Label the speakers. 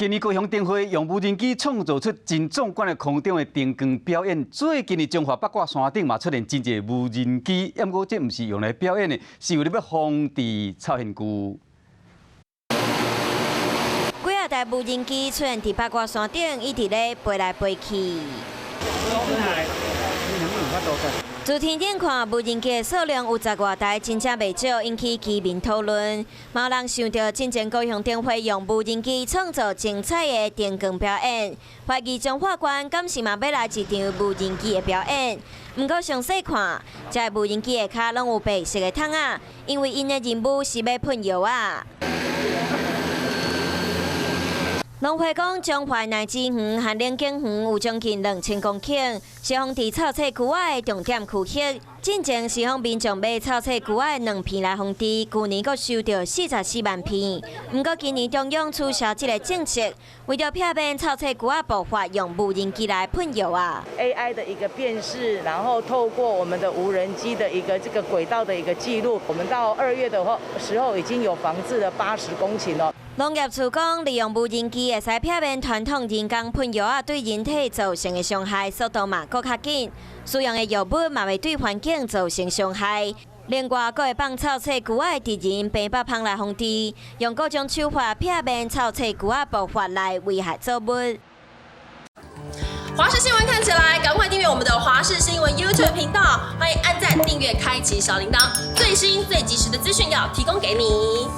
Speaker 1: 今年高雄灯会用无人机创造出真壮观的空中的灯光表演。最近的中华八卦山顶嘛出现真侪无人机，不过这不是用来表演的，是为了要防治臭现具。
Speaker 2: 几啊台无人机出现伫八卦山顶，一直咧飞来飞去。自天顶看，无人机的数量有10外台，真正袂少，引起居民讨论。冇人想到，真正高雄灯会用无人机创造精彩的灯光表演。怀疑中法官敢是嘛要来一场无人机的表演？不过详细看，这无人机的脚拢有白色的桶啊，因为因的任务是要喷药啊。农会讲，中华内之园和冷景园有将近2000公顷，是防治臭气区外的重点区域。进前是向民众买臭气区外2片来防治，去年阁收到44万片。不过今年中央取消这个政策，为了避免臭气区外爆发，用无人机来喷药啊。
Speaker 3: AI 的一个辨识，然后透过我们的无人机的一个这个轨道的一个记录，我们到2月的时候已经有防治了80公顷了。
Speaker 2: 农业处讲，利用无人机会使避免传统人工喷药啊对人体造成的伤害，速度嘛搁较紧，使用的药物嘛袂对环境造成伤害。另外，阁会放臭气区外敌人平北芳来防治，用各种手法避免臭气区外爆发来危害作物。
Speaker 4: 华视新闻看起来，赶快订阅我们的华视新闻 YouTube 频道，欢迎按赞、订阅、开启小铃铛，最新最及时的资讯要提供给你。